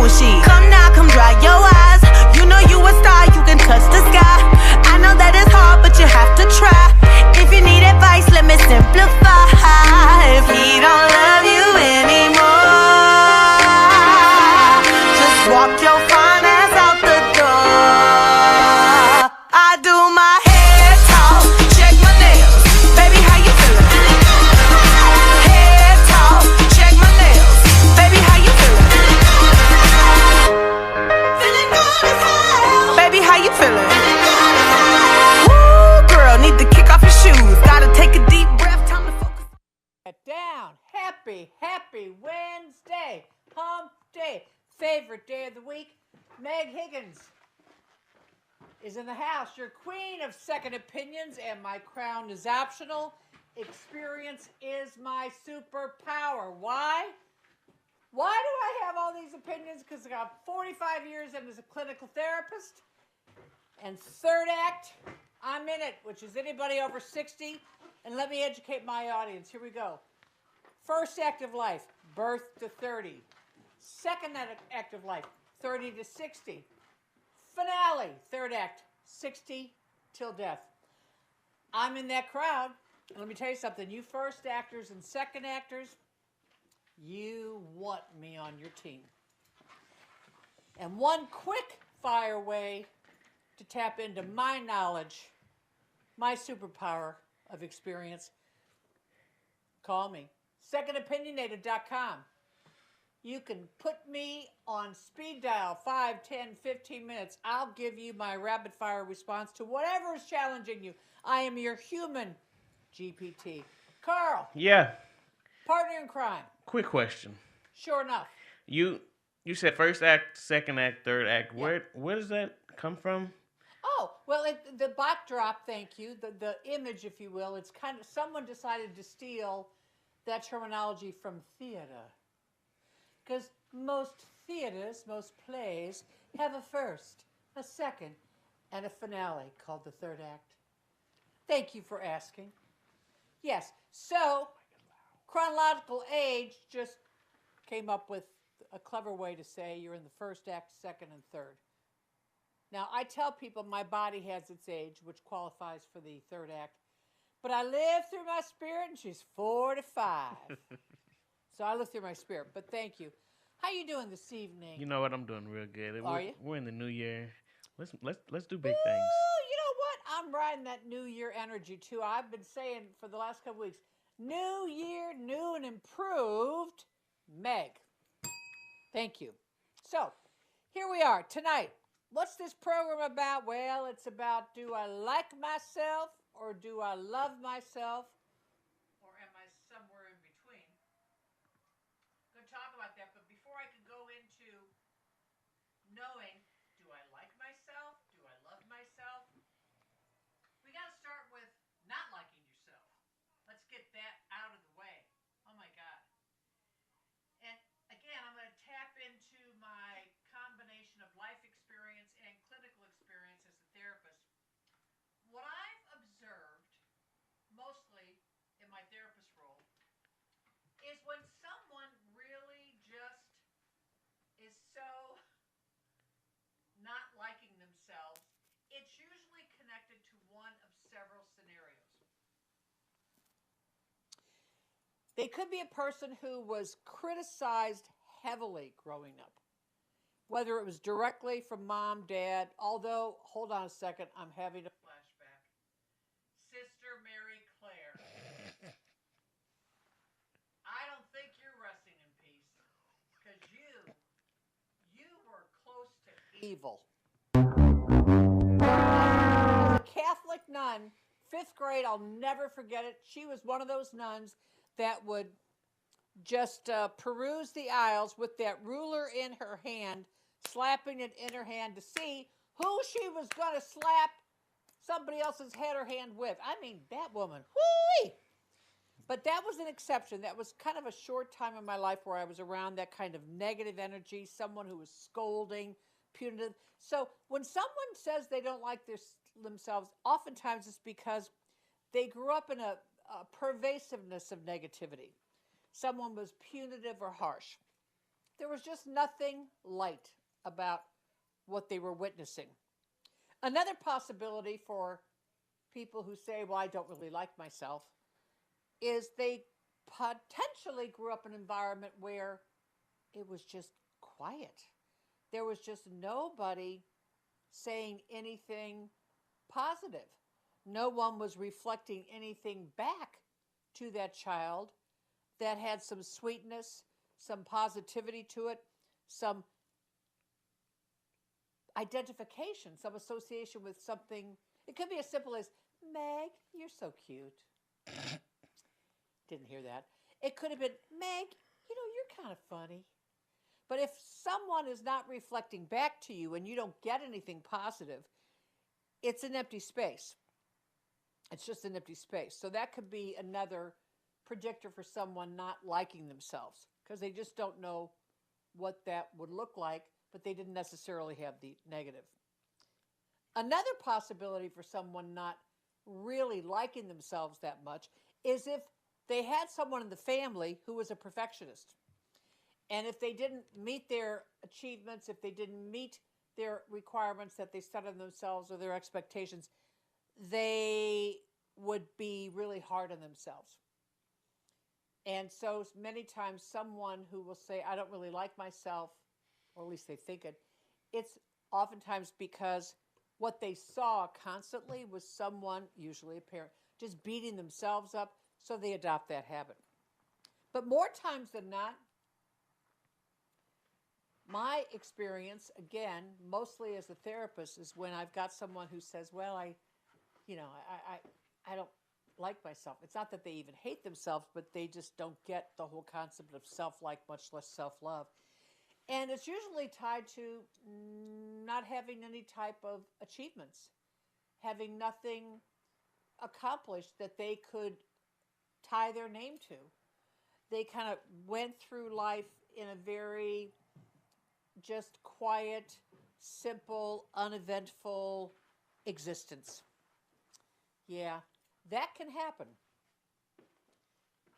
and she. Come now, come dry your eyes. You know you a star, you can touch the sky. I know that it's hard, but you have to try. If you need advice, let me simplify. If he don't love you anymore, just walk your fine ass out the door. I do my head talk, check my nails. Baby, how you feeling? Head talk, check my nails. Baby, how you feeling? Feeling good as hell. Baby, how you feeling? Woo, girl, need to kick off your shoes. Gotta take a deep breath, time to focus. Down. Happy Wednesday. Hump day. Favorite day of the week. Meg Higgins is in the house. Your queen of second opinions, and my crown is optional. Experience is my superpower. Why? Why do I have all these opinions? Because I got 45 years in as a clinical therapist. And third act, I'm in it, which is anybody over 60. And let me educate my audience. Here we go. First act of life, birth to 30. Second act of life, 30 to 60. Finale, third act, 60 till death. I'm in that crowd. And let me tell you something. You first actors and second actors, you want me on your team. And one quick fire way to tap into my knowledge, my superpower of experience, call me. SecondOpinionated.com. You can put me on speed dial 5, 10, 15 minutes. I'll give you my rapid fire response to whatever is challenging you. I am your human GPT. Carl. Yeah. Partner in crime. Quick question. Sure enough. You said first act, second act, third act. Yeah. Where does that come from? Oh, well, the backdrop, thank you, the image, if you will, it's kind of, someone decided to steal that terminology from theater. Because most theaters, most plays, have a first, a second, and a finale called the third act. Thank you for asking. Yes, so chronological age just came up with a clever way to say you're in the first act, second, and third. Now, I tell people my body has its age, which qualifies for the third act. But I live through my spirit, and she's 45. So I live through my spirit. But thank you. How you doing this evening? You know what? I'm doing real good. Are you? We're in the new year. Let's do big things. You know what? I'm riding that New Year energy, too. I've been saying for the last couple weeks, New Year, new and improved Meg. Thank you. So, here we are tonight. What's this program about? Well, it's about, do I like myself or do I love myself? Or am I somewhere in between? I'm going to talk about that, but before I can go into knowing, do I like myself? Do I love myself? We got to start with not liking yourself. Let's get that out of the way. Oh my God. And again, I'm going to tap into my combination of life experience and clinical experience as a therapist. What I've observed, mostly in my therapist role, is when someone really just is so not liking themselves, it's usually connected to one of several scenarios. They could be a person who was criticized heavily growing up, whether it was directly from mom, dad, although, hold on a second, I'm having a flashback. Sister Mary Claire. I don't think you're resting in peace, because you were close to evil. As a Catholic nun, 5th grade, I'll never forget it. She was one of those nuns that would just peruse the aisles with that ruler in her hand, slapping it in her hand to see who she was going to slap somebody else's head or hand with. I mean, that woman, whoo-wee! But that was an exception. That was kind of a short time in my life where I was around that kind of negative energy, someone who was scolding, punitive. So when someone says they don't like themselves, oftentimes it's because they grew up in a pervasiveness of negativity. Someone was punitive or harsh. there was just nothing light about what they were witnessing. Another possibility for people who say, well, I don't really like myself, is they potentially grew up in an environment where it was just quiet. There was just nobody saying anything positive. No one was reflecting anything back to that child that had some sweetness, some positivity to it, some identification, some association with something. It could be as simple as, Meg, you're so cute. Didn't hear that. It could have been, Meg, you're kind of funny. But if someone is not reflecting back to you and you don't get anything positive, it's an empty space. It's just an empty space. So that could be another predictor for someone not liking themselves because they just don't know what that would look like, but they didn't necessarily have the negative. Another possibility for someone not really liking themselves that much is if they had someone in the family who was a perfectionist. And if they didn't meet their achievements, if they didn't meet their requirements that they set on themselves or their expectations, they would be really hard on themselves. And so many times someone who will say, I don't really like myself, or at least they think it, it's oftentimes because what they saw constantly was someone, usually a parent, just beating themselves up, so they adopt that habit. But more times than not, my experience, again, mostly as a therapist, is when I've got someone who says, well, I don't like myself. It's not that they even hate themselves, but they just don't get the whole concept of self-like, much less self-love. And it's usually tied to not having any type of achievements, having nothing accomplished that they could tie their name to. They kind of went through life in a very just quiet, simple, uneventful existence. Yeah, that can happen.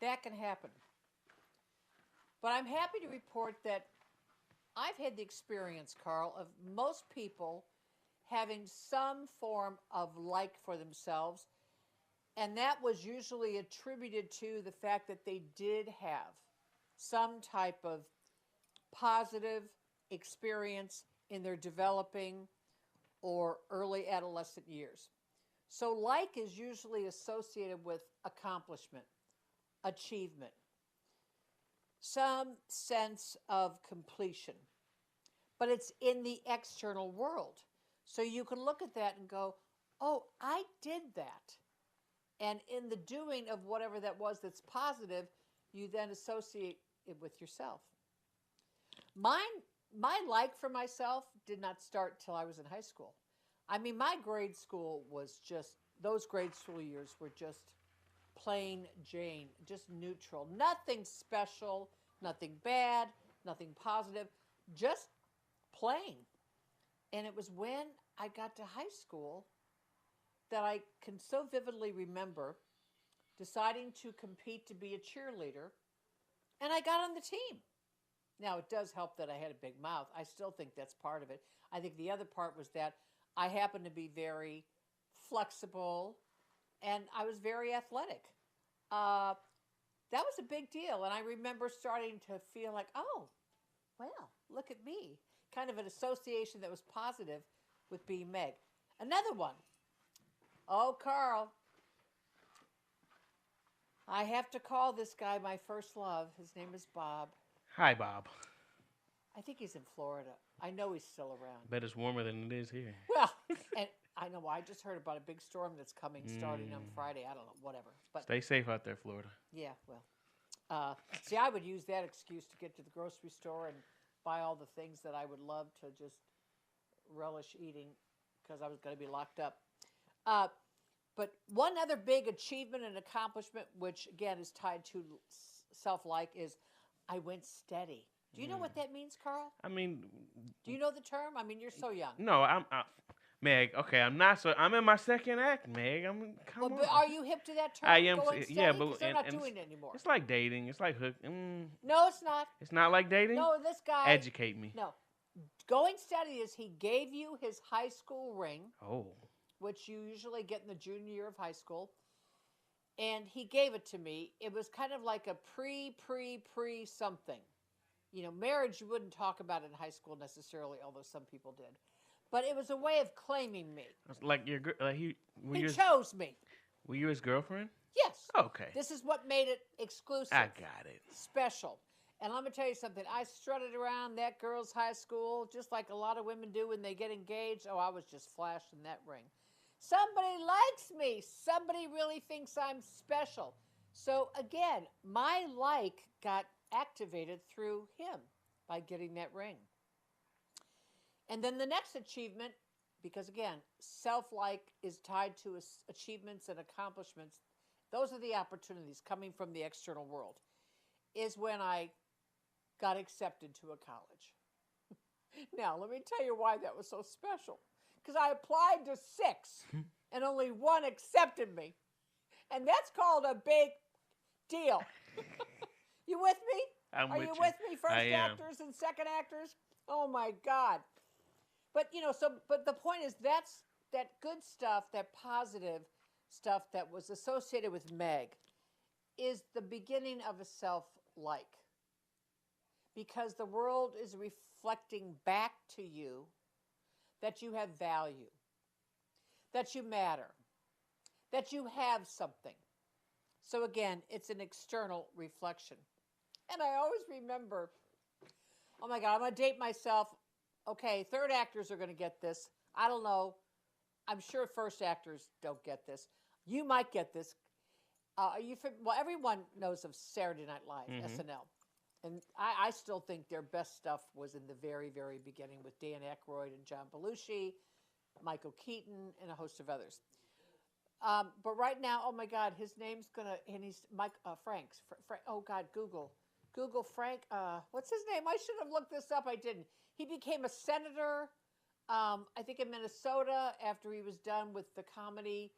That can happen. But I'm happy to report that I've had the experience, Carl, of most people having some form of like for themselves, and that was usually attributed to the fact that they did have some type of positive experience in their developing or early adolescent years. So like is usually associated with accomplishment, achievement, some sense of completion. But it's in the external world. So you can look at that and go, oh, I did that. And in the doing of whatever that was that's positive, you then associate it with yourself. My like for myself did not start till I was in high school. I mean, my grade school was just, those grade school years were just plain Jane, just neutral. Nothing special, nothing bad, nothing positive, just plain. And it was when I got to high school that I can so vividly remember deciding to compete to be a cheerleader, and I got on the team. Now, it does help that I had a big mouth. I still think that's part of it. I think the other part was that I happened to be very flexible, and I was very athletic. That was a big deal, and I remember starting to feel like, oh, well, look at me. Kind of an association that was positive with being Meg. Another one. Oh, Carl, I have to call this guy my first love. His name is Bob. Hi, Bob. I think he's in Florida. I know he's still around. Bet it's warmer than it is here. Well, and I know I just heard about a big storm that's coming starting on Friday. I don't know, whatever. But stay safe out there, Florida. yeah, well. See, I would use that excuse to get to the grocery store and buy all the things that I would love to just relish eating because I was going to be locked up. But one other big achievement and accomplishment, which again is tied to self-like, is I went steady. Do you know what that means, Carl? I mean, do you know the term? I mean, you're so young. No, Meg. Okay, I'm not. So I'm in my second act, Meg. Come But on. are you hip to that term? I am. Going steady? Yeah, Because but they're not and doing it anymore. it's like dating. It's like hook. No, it's not. It's not like dating. No, this guy. Educate me. No. Going steady is he gave you his high school ring, Oh. which you usually get in the junior year of high school. And he gave it to me. It was kind of like a pre something. You know, marriage you wouldn't talk about in high school necessarily, although some people did. But it was a way of claiming me. It's like your He chose me. Were you his girlfriend? Yes. Okay. This is what made it exclusive. I got it. Special. And let me tell you something. I strutted around that girl's high school just like a lot of women do when they get engaged. Oh, I was just flashing that ring. Somebody likes me. Somebody really thinks I'm special. So again, my like got activated through him by getting that ring. And then the next achievement, because again, self-like is tied to achievements and accomplishments. Those are the opportunities coming from the external world, is when I got accepted to a college. Now, let me tell you why that was so special. Because I applied to 6 and only 1 accepted me. And that's called a big deal. You with me? Are you with me, first actors and second actors? Oh my God. But but the point is that's that good stuff, that positive stuff that was associated with Meg is the beginning of a self-like. Because the world is reflecting back to you that you have value, that you matter, that you have something. So again, it's an external reflection. And I always remember, oh my God, I'm going to date myself. Okay, third actors are going to get this. I don't know. I'm sure first actors don't get this. You might get this. Everyone knows of Saturday Night Live, SNL. And I still think their best stuff was in the very, very beginning with Dan Aykroyd and John Belushi, Michael Keaton, and a host of others. But right now, oh my God, his name's and he's Frank's. Oh God, Google Frank. What's his name? I should have looked this up. I didn't. He became a senator, I think in Minnesota after he was done with the comedy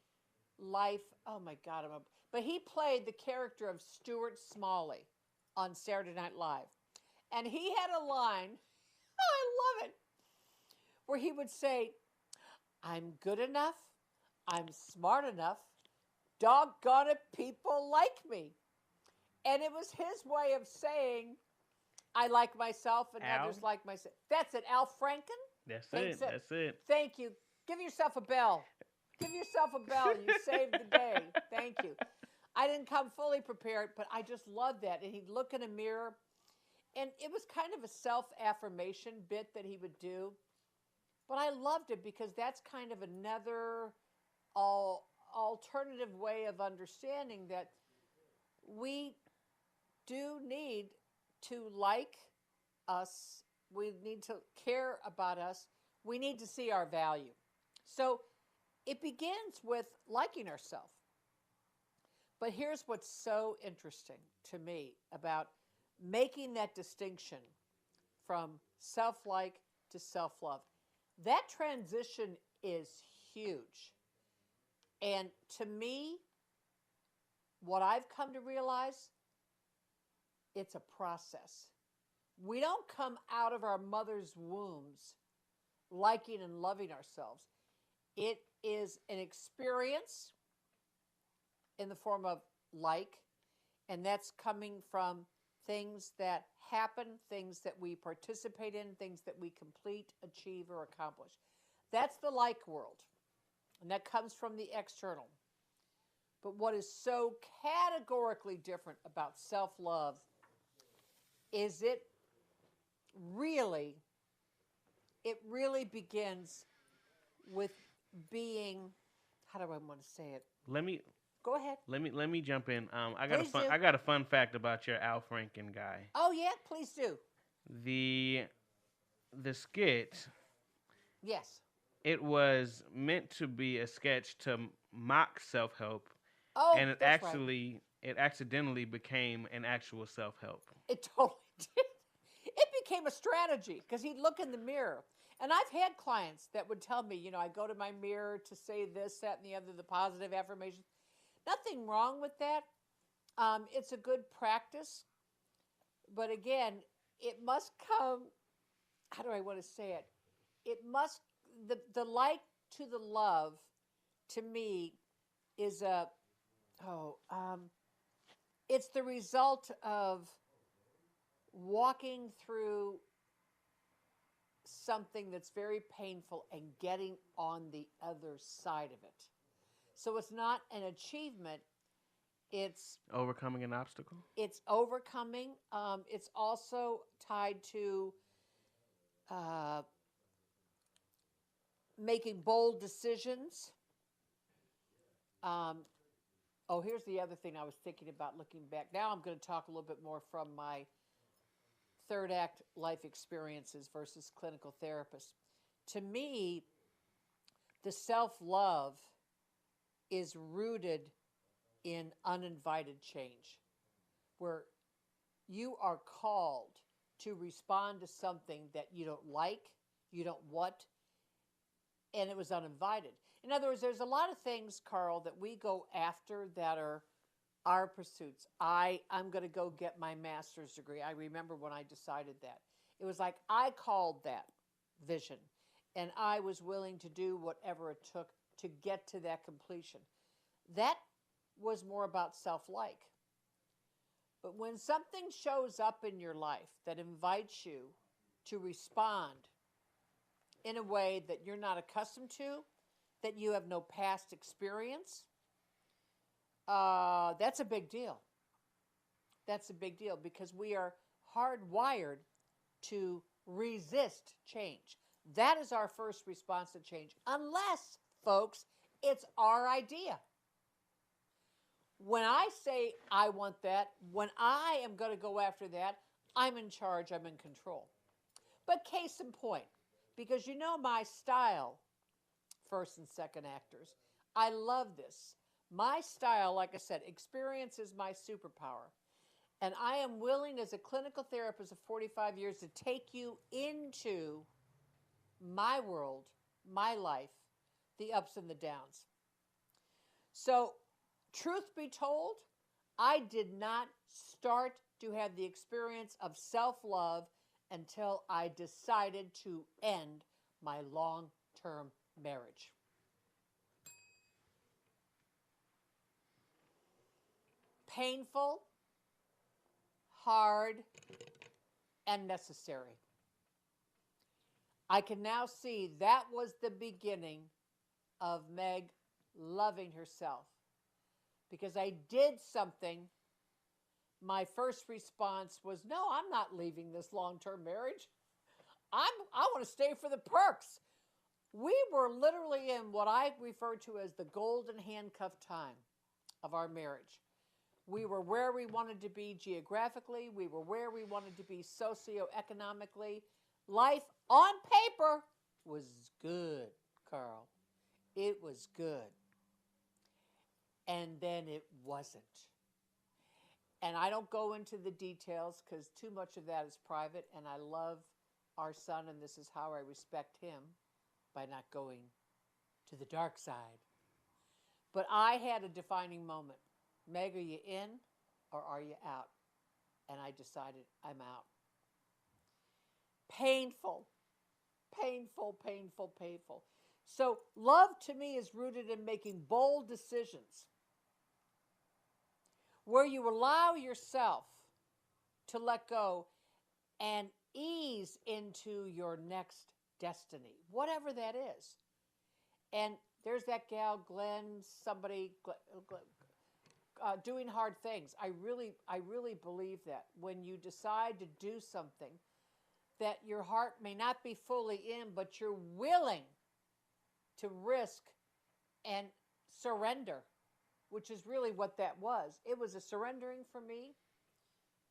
life. Oh my God. But he played the character of Stuart Smalley on Saturday Night Live. And he had a line, I love it, where he would say, I'm good enough, I'm smart enough, doggone it, people like me. And it was his way of saying, I like myself and others like myself. That's it, Al Franken? That's it. Thank you. Give yourself a bell. Give yourself a bell. You saved the day. Thank you. I didn't come fully prepared, but I just loved that. And he'd look in a mirror, and it was kind of a self-affirmation bit that he would do. But I loved it because that's kind of another alternative way of understanding that we do need to like us. We need to care about us. We need to see our value. So it begins with liking ourselves. But here's what's so interesting to me about making that distinction from self-like to self-love. That transition is huge. And to me, what I've come to realize, it's a process. We don't come out of our mother's wombs liking and loving ourselves. It is an experience in the form of like, and that's coming from things that happen, things that we participate in, things that we complete, achieve, or accomplish. That's the like world, and that comes from the external. But what is so categorically different about self-love is it really begins with being, how do I want to say it? Go ahead. Let me jump in. I got a fun fact about your Al Franken guy. Oh yeah, please do. The skit. Yes. It was meant to be a sketch to mock self-help. Oh, and it accidentally became an actual self-help. It totally did. It became a strategy because he'd look in the mirror. And I've had clients that would tell me, you know, I go to my mirror to say this, that, and the other, the positive affirmations. Nothing wrong with that. It's a good practice. But again, it must come, how do I want to say it? It must, the like to the love, to me, is it's the result of walking through something that's very painful and getting on the other side of it. So it's not an achievement. It's overcoming an obstacle. It's overcoming. It's also tied to making bold decisions. Here's the other thing I was thinking about looking back. Now I'm going to talk a little bit more from my third act life experiences versus clinical therapist. To me, the self-love is rooted in uninvited change, where you are called to respond to something that you don't like, you don't want, and it was uninvited. In other words, there's a lot of things, Carl, that we go after that are our pursuits. I'm going to go get my master's degree. I remember when I decided that. It was like I called that vision, and I was willing to do whatever it took to get to that completion. That was more about self-like. But when something shows up in your life that invites you to respond in a way that you're not accustomed to, that you have no past experience, that's a big deal. That's a big deal because we are hardwired to resist change. That is our first response to change, unless, folks, it's our idea. When I say I want that, when I am going to go after that, I'm in charge, I'm in control. But case in point, because you know my style, first and second actors, I love this. My style, like I said, experience is my superpower. And I am willing as a clinical therapist of 45 years to take you into my world, my life, the ups and the downs. So, truth be told, I did not start to have the experience of self-love until I decided to end my long-term marriage. Painful, hard, and necessary. I can now see that was the beginning of Meg loving herself. Because I did something, my first response was, no, I'm not leaving this long-term marriage. I want to stay for the perks. We were literally in what I refer to as the golden handcuff time of our marriage. We were where we wanted to be geographically. We were where we wanted to be socioeconomically. Life on paper was good, Carl. It was good. And then it wasn't. And I don't go into the details because too much of that is private, and I love our son, and this is how I respect him, by not going to the dark side. But I had a defining moment. Meg, are you in or are you out? And I decided I'm out. Painful, painful, painful, painful. So love to me is rooted in making bold decisions where you allow yourself to let go and ease into your next destiny, whatever that is. And there's that gal, Glenn, somebody doing hard things. I really believe that when you decide to do something that your heart may not be fully in, but you're willing to risk and surrender, which is really what that was. It was a surrendering for me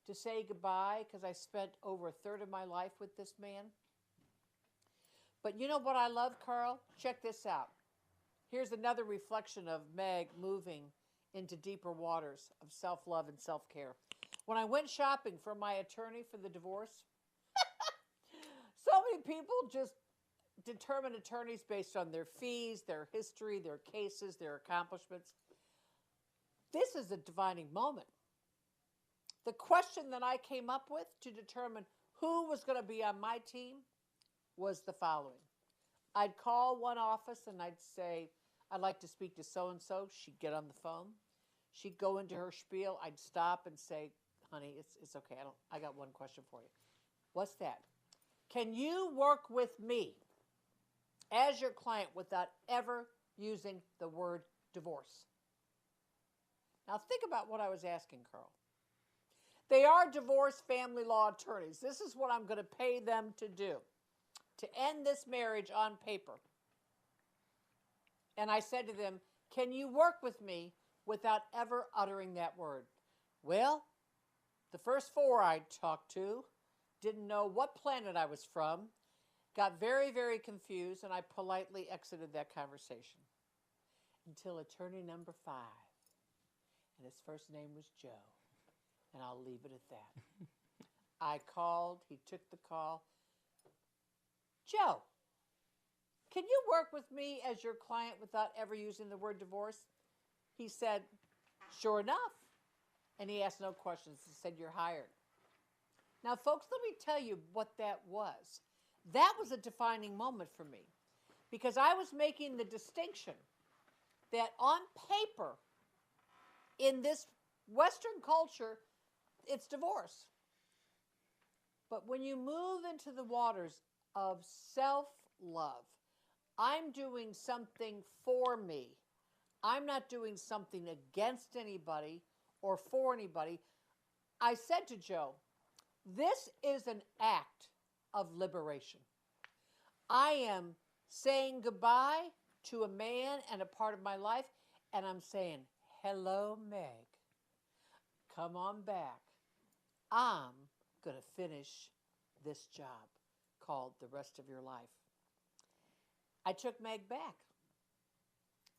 to say goodbye because I spent over a third of my life with this man. But you know what I love, Carl? Check this out. Here's another reflection of Meg moving into deeper waters of self-love and self-care. When I went shopping for my attorney for the divorce, So many people just determine attorneys based on their fees, their history, their cases, their accomplishments. This is a defining moment. The question that I came up with to determine who was going to be on my team was the following. I'd call one office and I'd say, I'd like to speak to so-and-so. She'd get on the phone. She'd go into her spiel. I'd stop and say, honey, it's okay. I got one question for you. What's that? Can you work with me as your client without ever using the word divorce? Now think about what I was asking, Carl. They are divorce family law attorneys. This is what I'm going to pay them to do, to end this marriage on paper. And I said to them, can you work with me without ever uttering that word? Well, the first four I talked to didn't know what planet I was from, got very, very confused, and I politely exited that conversation until attorney number 5. And his first name was Joe. And I'll leave it at that. I called. He took the call. Joe, can you work with me as your client without ever using the word divorce? He said, sure enough. And he asked no questions. He said, you're hired. Now, folks, let me tell you what that was. That was a defining moment for me because I was making the distinction that on paper, in this Western culture, it's divorce. But when you move into the waters of self-love, I'm doing something for me. I'm not doing something against anybody or for anybody. I said to Joe, this is an act of liberation. I am saying goodbye to a man and a part of my life, and I'm saying, hello, Meg. Come on back. I'm going to finish this job called the rest of your life. I took Meg back.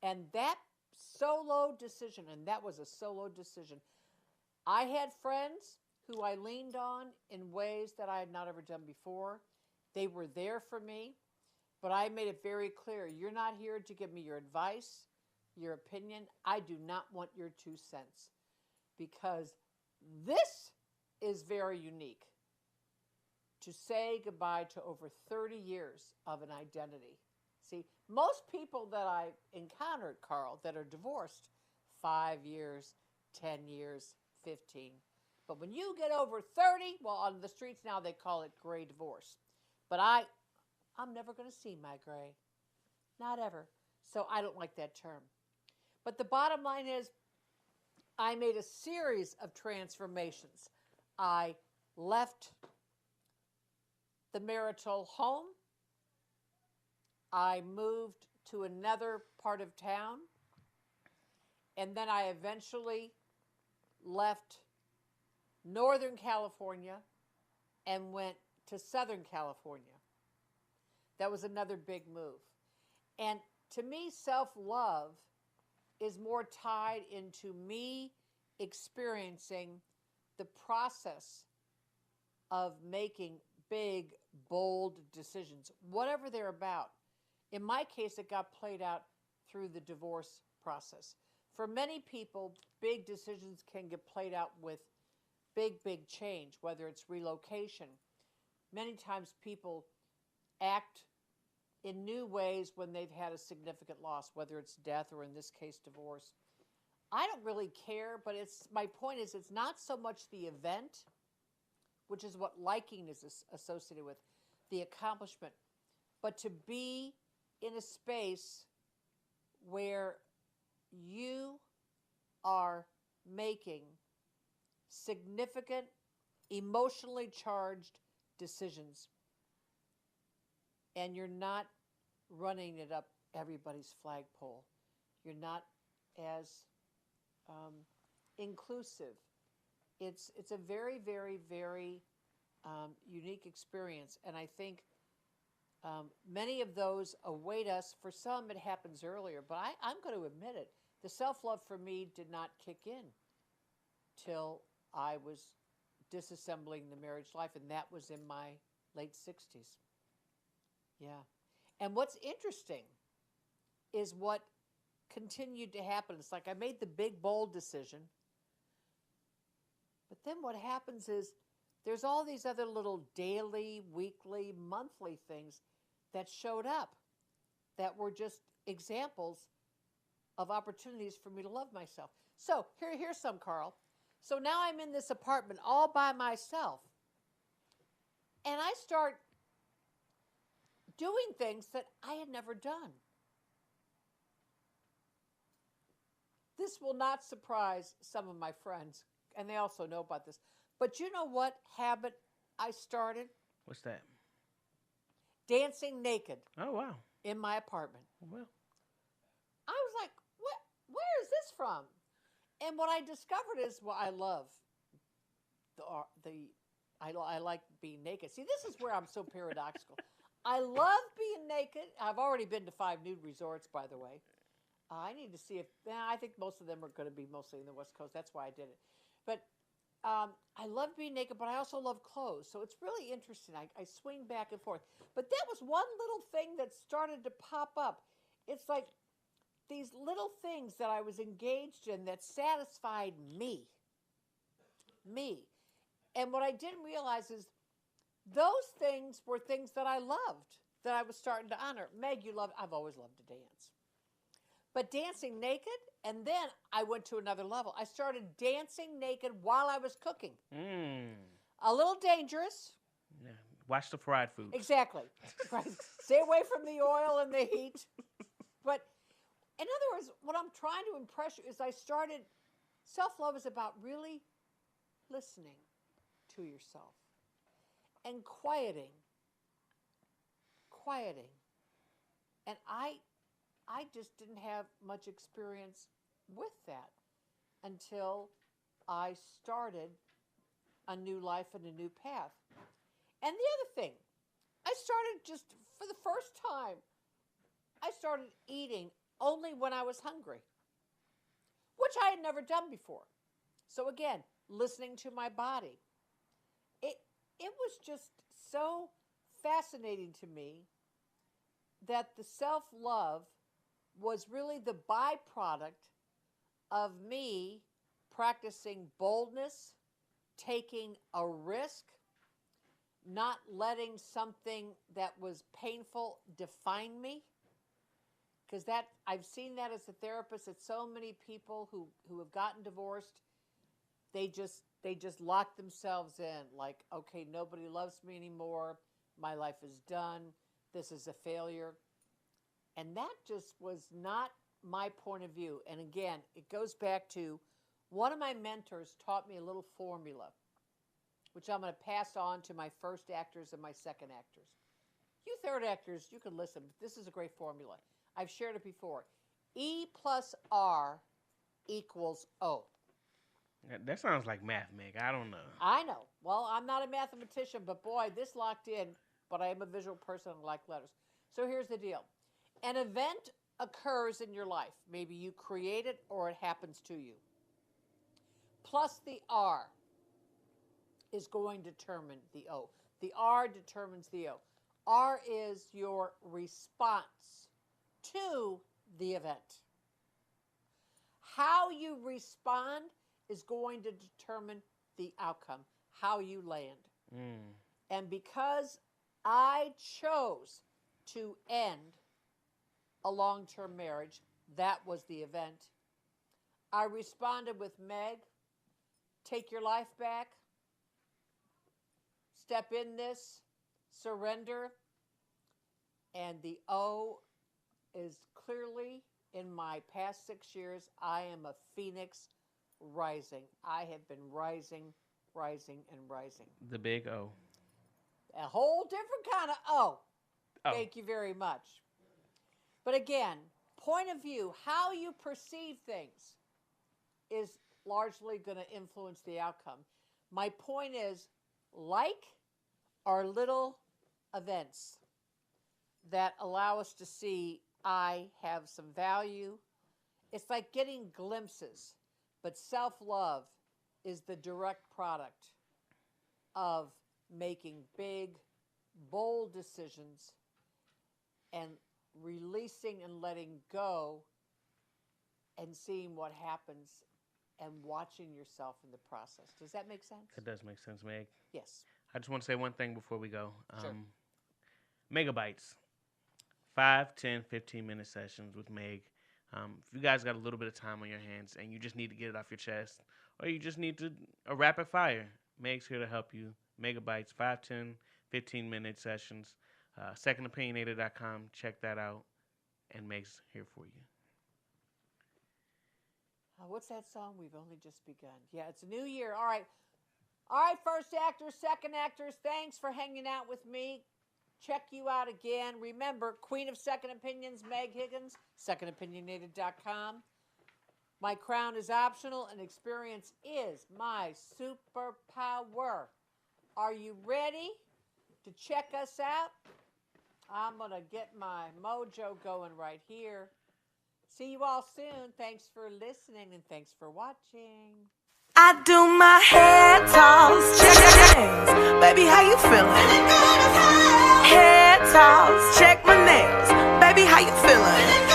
And that solo decision, and that was a solo decision, I had friends who I leaned on in ways that I had not ever done before. They were there for me, but I made it very clear, you're not here to give me your advice, your opinion. I do not want your 2 cents because this is very unique to say goodbye to over 30 years of an identity. See, most people that I've encountered, Carl, that are divorced, 5 years, 10 years, 15. But when you get over 30, well, on the streets now they call it gray divorce. But I'm never going to see my gray. Not ever. So I don't like that term. But the bottom line is I made a series of transformations. I left the marital home. I moved to another part of town. And then I eventually left Northern California and went to Southern California. That was another big move. And to me, self-love is more tied into me experiencing the process of making big, bold decisions, whatever they're about. In my case, it got played out through the divorce process. For many people, big decisions can get played out with big change, whether it's relocation. Many times people act in new ways when they've had a significant loss, whether it's death or in this case, divorce. I don't really care, but my point is it's not so much the event, which is what liking is associated with, the accomplishment, but to be in a space where you are making significant, emotionally charged decisions. And you're not running it up everybody's flagpole. You're not as inclusive. It's a very, very, very unique experience. And I think many of those await us. For some, it happens earlier. But I'm going to admit it. The self-love for me did not kick in till I was disassembling the marriage life. And that was in my late 60s. Yeah. And what's interesting is what continued to happen. It's like I made the big, bold decision. But then what happens is there's all these other little daily, weekly, monthly things that showed up that were just examples of opportunities for me to love myself. So here's some, Carl. So now I'm in this apartment all by myself. And I start doing things that I had never done. This will not surprise some of my friends, and they also know about this. But you know what habit I started? What's that? Dancing naked. Oh, wow. In my apartment. Well. I was like, what? Where is this from? And what I discovered is, well, I love I like being naked. See, this is where I'm so paradoxical. I love being naked. I've already been to 5 nude resorts, by the way. I need to see if, I think most of them are going to be mostly in the West Coast. That's why I did it. But I love being naked, but I also love clothes. So it's really interesting. I swing back and forth. But that was one little thing that started to pop up. It's like these little things that I was engaged in that satisfied me. Me. And what I didn't realize is those things were things that I loved, that I was starting to honor. Meg, I've always loved to dance. But dancing naked, and then I went to another level. I started dancing naked while I was cooking. A little dangerous. Yeah. Watch the fried food. Exactly. Right. Stay away from the oil and the heat. But in other words, what I'm trying to impress you is self-love is about really listening to yourself and quieting. And I just didn't have much experience with that until I started a new life and a new path. And the other thing, I started just for the first time, I started eating only when I was hungry, which I had never done before. So again, listening to my body. It was just so fascinating to me that the self-love was really the byproduct of me practicing boldness, taking a risk, not letting something that was painful define me. Because I've seen that as a therapist, that so many people who have gotten divorced, they just lock themselves in like, okay, nobody loves me anymore. My life is done. This is a failure. And that just was not my point of view. And again, it goes back to one of my mentors taught me a little formula, which I'm going to pass on to my first actors and my second actors. You third actors, you can listen. This is a great formula. I've shared it before. E plus R equals O. That sounds like math, Meg. I don't know. I know. Well, I'm not a mathematician, but boy, this locked in. But I am a visual person and like letters. So here's the deal. An event occurs in your life. Maybe you create it or it happens to you. Plus the R is going to determine the O. The R determines the O. R is your response to the event. How you respond is going to determine the outcome, how you land. And because I chose to end a long-term marriage, that was the event. I responded with, Meg, take your life back, step in this, surrender, and the O is clearly in my past 6 years, I am a phoenix rising. I have been rising, and rising. The big O. A whole different kind of O. Thank you very much. But again, point of view, how you perceive things is largely going to influence the outcome. My point is, like our little events that allow us to see I have some value. It's like getting glimpses, but self-love is the direct product of making big, bold decisions and releasing and letting go and seeing what happens and watching yourself in the process. Does that make sense? It does make sense, Meg. Yes. I just want to say one thing before we go. Sure. Megabytes. 5, 10, 15-minute sessions with Meg. If you guys got a little bit of time on your hands and you just need to get it off your chest, or you just need a rapid fire, Meg's here to help you. Megabytes, 5, 10, 15-minute sessions. Secondopinionator.com. Check that out. And Meg's here for you. What's that song? We've only just begun. Yeah, it's a new year. All right. All right, first actors, second actors, thanks for hanging out with me. Check you out again. Remember, Queen of Second Opinions, Meg Higgins, secondopinionated.com. My crown is optional and experience is my superpower. Are you ready to check us out? I'm going to get my mojo going right here. See you all soon. Thanks for listening and thanks for watching. I do my hair toss, check my nails. Baby, how you feeling? Hair toss, check my nails. Baby, how you feeling?